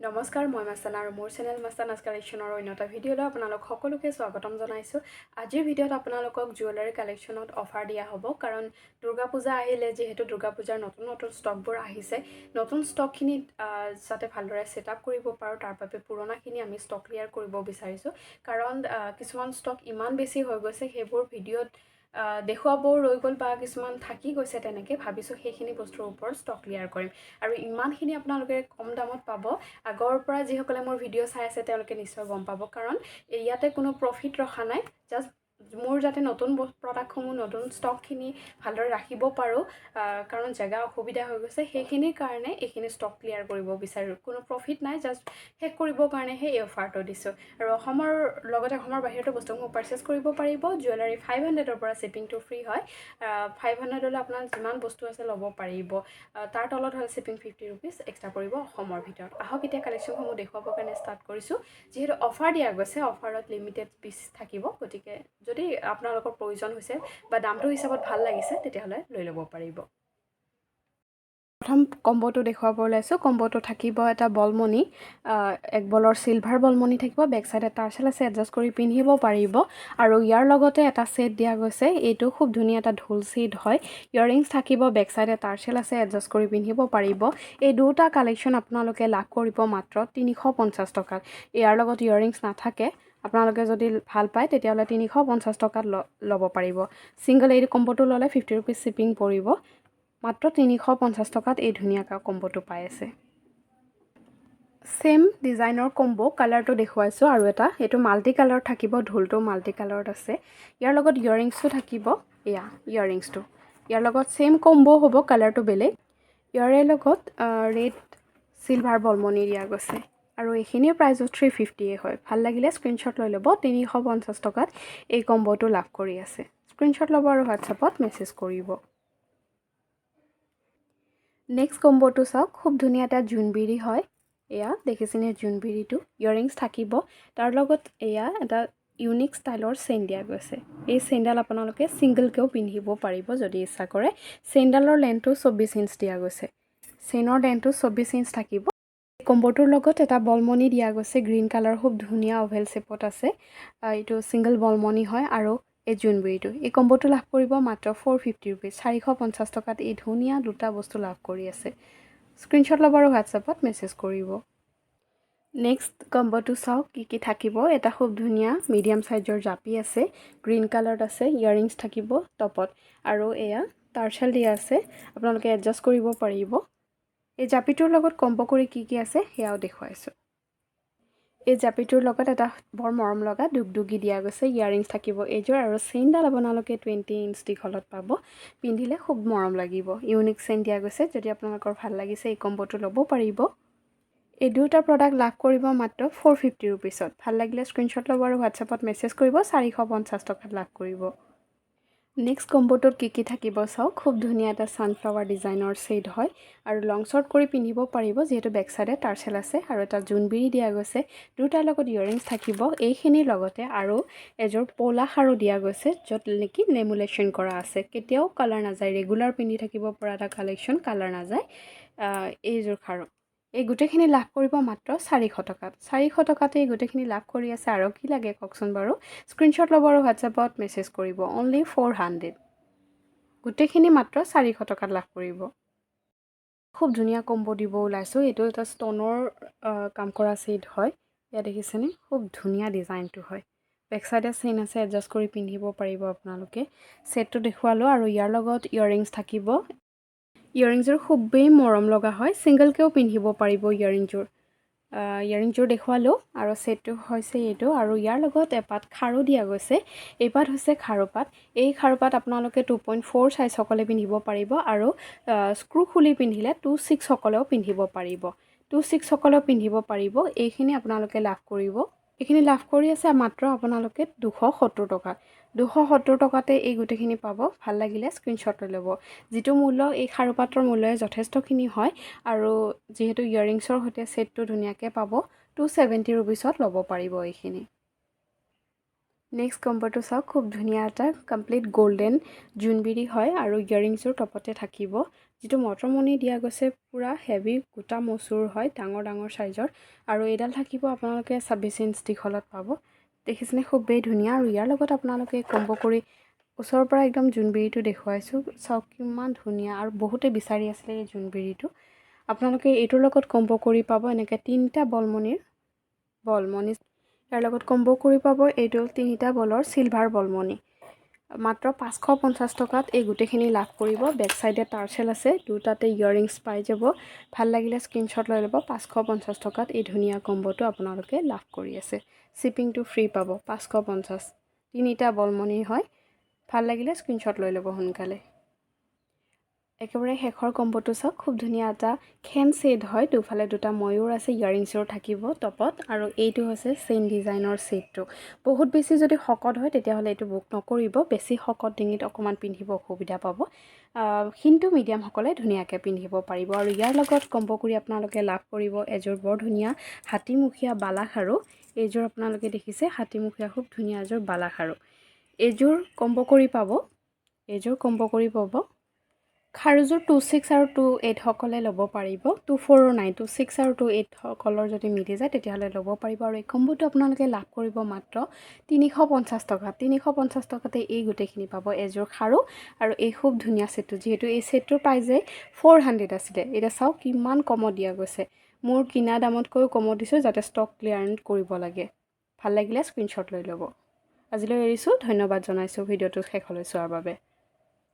নমস্কাৰ মই মাস্তানা আৰু মোৰ চেনেল মাস্তানাছ কালেকশ্যনৰ অন্যটা ভিডিঅ'লৈ আপোনালোক সকলোকে স্বাগতম জনাইছোঁ। আজিৰ ভিডিঅ'ত আপোনালোকক জুৱেলাৰী কালেকশ্যনত অফাৰ দিয়া হ'ব কাৰণ দুৰ্গা পূজা আহিলে যিহেতু দুৰ্গা পূজাৰ নতুন ষ্টকবোৰ আহিছে। নতুন ষ্টকখিনি যাতে ভালদৰে ছেটআপ কৰিব পাৰোঁ তাৰ বাবে পুৰণাখিনি আমি ষ্টক ক্লিয়াৰ কৰিব বিচাৰিছোঁ কাৰণ কিছুমান ষ্টক ইমান বেছি হৈ গৈছে সেইবোৰ ভিডিঅ'ত দেখুৱাব ৰৈ গ'ল বা কিছুমান থাকি গৈছে তেনেকৈ ভাবিছোঁ সেইখিনি বস্তুৰ ওপৰত ষ্টক ক্লিয়াৰ কৰিম আৰু ইমানখিনি আপোনালোকে কম দামত পাব। আগৰ পৰা যিসকলে মোৰ ভিডিঅ' চাই আছে তেওঁলোকে নিশ্চয় গম পাব কাৰণ ইয়াতে কোনো প্ৰফিট ৰখা নাই। জাষ্ট মোৰ যাতে নতুন প্ৰডাক্টসমূহ নতুন ষ্টকখিনি ভালদৰে ৰাখিব পাৰোঁ কাৰণ জেগা অসুবিধা হৈ গৈছে সেইখিনিৰ কাৰণে এইখিনি ষ্টক ক্লিয়াৰ কৰিব বিচাৰোঁ। কোনো প্ৰফিট নাই, জাষ্ট শেষ কৰিবৰ কাৰণেহে এই অফাৰটো দিছোঁ আৰু অসমৰ লগতে অসমৰ বাহিৰতো বস্তুসমূহ পাৰচেছ কৰিব পাৰিব। জুৱেলাৰী 500ৰ পৰা শ্বিপিংটো ফ্ৰী হয়। 500লৈ আপোনাৰ যিমান বস্তু আছে ল'ব পাৰিব। তাৰ তলত হ'ল শ্বিপিং 50 ৰুপিজ এক্সট্ৰা পৰিব অসমৰ ভিতৰত। আহক এতিয়া কালেকশ্যনসমূহ দেখুৱাবৰ কাৰণে ষ্টাৰ্ট কৰিছোঁ। যিহেতু অফাৰ দিয়া গৈছে অফাৰত লিমিটেড পিচ থাকিব, গতিকে যদি আপোনালোকৰ প্ৰয়োজন হৈছে বা দামটো হিচাপত ভাল লাগিছে তেতিয়াহ'লে লৈ ল'ব পাৰিব। প্ৰথম কম্বটো দেখুৱাব ওলাইছোঁ। কম্বটো থাকিব এটা বলমণি, এক বলৰ চিলভাৰ বলমণি থাকিব, বেক চাইড এটা টাৰ্চেল আছে এডজাষ্ট কৰি পিন্ধিব পাৰিব আৰু ইয়াৰ লগতে এটা ছেট দিয়া গৈছে। এইটো খুব ধুনীয়া এটা ঢোল ছেট হয়। ইয়াৰিংছ থাকিব, বেক চাইডে টাৰ্চেল আছে এডজাষ্ট কৰি পিন্ধিব পাৰিব। এই দুটা কালেকশ্যন আপোনালোকে লাভ কৰিব মাত্ৰ 350 টকাত। ইয়াৰ লগত ইয়াৰিংছ নাথাকে। আপোনালোকে যদি ভাল পায় তেতিয়াহ'লে 350 টকাত ল'ব পাৰিব। ছিংগল এই কম্বটো ল'লে 50 ৰুপিজ শ্বিপিং পৰিব। মাত্ৰ 350 টকাত এই ধুনীয়া কম্বটো পাই আছে। ছেম ডিজাইনৰ কম্বো কালাৰটো দেখুৱাইছোঁ আৰু এটা এইটো মাল্টি কালাৰত থাকিব। ঢোলটো মাল্টি কালাৰত আছে। ইয়াৰ লগত ইয়াৰিংছটো থাকিব। এয়া ইয়াৰিংছটো ইয়াৰ লগত ছেম কম্বো হ'ব, কালাৰটো বেলেগ। ইয়াৰে লগত ৰেড চিলভাৰ বলমণি দিয়া গৈছে আৰু এইখিনিৰ প্ৰাইচো 350 হয়। ভাল লাগিলে স্ক্ৰীনশ্বট লৈ ল'ব। 350 টকাত এই কম্বোটো লাভ কৰি আছে। স্ক্ৰীনশ্বট ল'ব আৰু হোৱাটছআপত মেছেজ কৰিব। নেক্সট কম্বোটো চাওক, খুব ধুনীয়া এটা জোনবিৰি হয়। এয়া দেখিছেনে জোনবিৰিটো। ইয়াৰিংছ থাকিব, তাৰ লগত এয়া এটা ইউনিক ষ্টাইলৰ চেইন দিয়া গৈছে। এই চেইনডাল আপোনালোকে ছিংগলকৈও পিন্ধিব পাৰিব যদি ইচ্ছা কৰে। চেইনডালৰ লেন্থটো 24 ইঞ্চ দিয়া গৈছে। চেইনৰ লেন্থটো 24 ইঞ্চ থাকিব। কম্বটোৰ লগত এটা বলমণি দিয়া গৈছে গ্ৰীণ কালাৰ, খুব ধুনীয়া অভেল শ্বেপত আছে। এইটো ছিংগল বলমণি হয় আৰু এই জোনবিৰিটো। এই কম্বটো লাভ কৰিব মাত্ৰ 450 ৰুপিজ। 450 টকাত এই ধুনীয়া দুটা বস্তু লাভ কৰি আছে। স্ক্ৰীনশ্বট ল'ব আৰু হোৱাটছআপত মেছেজ কৰিব। নেক্সট কম্বটো চাওক কি কি থাকিব। এটা খুব ধুনীয়া মিডিয়াম চাইজৰ জাপি আছে, গ্ৰীণ কালাৰত আছে। ইয়াৰিংছ থাকিব টপত আৰু এয়া টাৰ্চেল দিয়া আছে, আপোনালোকে এডজাষ্ট কৰিব পাৰিব। এই জাপিটোৰ লগত কম্বো কৰি কি কি আছে সেয়াও দেখুৱাইছোঁ। এই জাপিটোৰ লগত এটা বৰ মৰম লগা দুগদুগি দিয়া গৈছে। ইয়াৰিংছ থাকিব এইযোৰ আৰু চেইনডাল আপোনালোকে 20 ইঞ্চ দীঘলত পাব। পিন্ধিলে খুব মৰম লাগিব। ইউনিক চেইন দিয়া গৈছে। যদি আপোনালোকৰ ভাল লাগিছে এই কম্বোটো ল'ব পাৰিব। এই দুটা প্ৰডাক্ট লাভ কৰিব মাত্ৰ 450 ৰুপিছত। ভাল লাগিলে স্ক্ৰীনশ্বট ল'ব আৰু হোৱাটছআপত মেছেজ কৰিব। 450 টকাত লাভ কৰিব। নেক্সট কম্বোটোত কি কি থাকিব চাওক। খুব ধুনীয়া এটা ছানফ্লাৱাৰ ডিজাইনৰ ছেট হয় আৰু লং শ্বৰ্ট কৰি পিন্ধিব পাৰিব যিহেতু বেক চাইডে টাৰ্চেল আছে আৰু এটা জোনবিৰি দিয়া গৈছে। দুটাৰ লগত ইয়াৰিংছ থাকিব। এইখিনিৰ লগতে আৰু এযোৰ পলা খাৰু দিয়া গৈছে য'ত নেকি লেমুলেশ্যন কৰা আছে। কেতিয়াও কালাৰ নাযায়, ৰেগুলাৰ পিন্ধি থাকিব পৰা এটা কালেকশ্যন, কালাৰ নাযায় এইযোৰ খাৰু। এই গোটেইখিনি লাভ কৰিব মাত্ৰ 400 টকাত। 400 টকাতে এই গোটেইখিনি লাভ কৰি আছে। আৰু কি লাগে কওকচোন বাৰু। স্ক্ৰীনশ্বট ল'ব আৰু হোৱাটছআপত মেছেজ কৰিব। অনলি 400। গোটেইখিনি মাত্ৰ 400 টকাত লাভ কৰিব। খুব ধুনীয়া কম্বো দিব ওলাইছোঁ। এইটো এটা ষ্টনৰ কাম কৰা ছেট হয়। ইয়াত দেখিছেনে খুব ধুনীয়া ডিজাইনটো হয়। বেক চাইডে চেইন আছে, এডজাষ্ট কৰি পিন্ধিব পাৰিব আপোনালোকে। ছেটটো দেখুৱালোঁ আৰু ইয়াৰ লগত ইয়াৰিংছ থাকিব। ইয়াৰিংযোৰ খুবেই মৰম লগা হয়। ছিংগলকৈও পিন্ধিব পাৰিব ইয়াৰিংযোৰ। ইয়াৰিংযোৰ দেখুৱালোঁ আৰু ছেটটো হৈছে এইটো আৰু ইয়াৰ লগত এপাত খাৰু দিয়া গৈছে। এইপাত হৈছে খাৰুপাত। এই খাৰুপাত আপোনালোকে 2.4 চাইজ সকলে পিন্ধিব পাৰিব আৰু স্ক্ৰু খুলি পিন্ধিলে 2.6 সকলেও পিন্ধিব পাৰিব। 2.6 সকলেও পিন্ধিব পাৰিব। এইখিনি আপোনালোকে লাভ কৰিব। এইখিনি লাভ কৰি আছে মাত্ৰ আপোনালোকে 270 টকাত। 270 টকাতে এই গোটেইখিনি পাব। ভাল লাগিলে স্ক্ৰীনশ্বট লৈ ল'ব। যিটো মূল্য এই খাৰুপাতৰ মূল্যই যথেষ্টখিনি হয় আৰু যিহেতু ইয়াৰিংছৰ সৈতে ছেটটো ধুনীয়াকৈ পাব। 270 ৰুপিছত ল'ব পাৰিব এইখিনি। নেক্সট কম্বোটো চাওক, খুব ধুনীয়া এটা কমপ্লিট গল্ডেন জোনবিৰি হয় আৰু ইয়াৰিংছৰ টপতে থাকিব। যিটো মটৰমণি দিয়া গৈছে পুৰা হেভি গোটা মচুৰ হয়, ডাঙৰ সাইজৰ। আৰু এইডাল থাকিব আপোনালোকে 26 ইঞ্চ দীঘলত পাব। দেখিছেনে খুবেই ধুনীয়া। আৰু ইয়াৰ লগত আপোনালোকে কম্বো কৰি ওচৰৰ পৰা একদম জোনবিৰিটো দেখুৱাইছোঁ। চাওক কিমান ধুনীয়া, আৰু বহুতে বিচাৰি আছিলে এই জোনবিৰিটো। আপোনালোকে এইটোৰ লগত কম্বো কৰি পাব এনেকৈ 3টা বলমণি। ইয়াৰ লগত কম্বো কৰি পাব এইটো 3টা বলৰ চিলভাৰ বলমণি। মাত্ৰ 550 টকাত এই গোটেইখিনি লাভ কৰিব। বেক চাইডে টাৰ্চেল আছে, দুটাতে ইয়াৰিংছ পাই যাব। ভাল লাগিলে স্ক্ৰীনশ্বট লৈ ল'ব। 550 টকাত এই ধুনীয়া কম্বোটো আপোনালোকে লাভ কৰি আছে। শ্বিপিংটো ফ্ৰী পাব। 550, 3টা বলমণি হয়। ভাল লাগিলে স্ক্ৰীনশ্বট লৈ ল'ব সোনকালে। একেবাৰে শেষৰ কম্বোটো চাওক, খুব ধুনীয়া এটা খেন ছেট হয়। দুফালে দুটা ময়ূৰ আছে, ইয়াৰিংছৰো থাকিব টপত। আৰু এইটো হৈছে চেইন ডিজাইনৰ ছেটটো। বহুত বেছি যদি শকত হয় তেতিয়াহ'লে এইটো বুক নকৰিব। বেছি শকত ডিঙিত অকণমান পিন্ধিব অসুবিধা পাব, কিন্তু মিডিয়ামসকলে ধুনীয়াকৈ পিন্ধিব পাৰিব। আৰু ইয়াৰ লগত কম্বো কৰি আপোনালোকে লাভ কৰিব এযোৰ বৰ ধুনীয়া হাতীমুখীয়া বালা খাৰু। এইযোৰ আপোনালোকে দেখিছে হাতীমুখীয়া খুব ধুনীয়া এযোৰ বালা খাৰু। এইযোৰ কম্বো কৰি পাব। খাৰুযোৰ 26 আৰু 28 সকলে ল'ব পাৰিব। 24 নাই, 26 আৰু 28 সকলৰ যদি মিলি যায় তেতিয়াহ'লে ল'ব পাৰিব। আৰু এই কম্বোটো আপোনালোকে লাভ কৰিব মাত্ৰ 350 টকা। 350 টকাতে এই গোটেইখিনি পাব এযোৰ খাৰু আৰু এই খুব ধুনীয়া ছেটটো। যিহেতু এই ছেটটোৰ প্ৰাইজে 400 আছিলে, এতিয়া চাওক কিমান কমত দিয়া গৈছে। মোৰ কিনা দামতকৈও কমত দিছোঁ যাতে ষ্টক ক্লিয়াৰেন্স কৰিব লাগে। ভাল লাগিলে স্ক্ৰীনশ্বট লৈ ল'ব। আজিলৈ এৰিছোঁ, ধন্যবাদ জনাইছোঁ ভিডিঅ'টো শেষলৈ চোৱাৰ বাবে।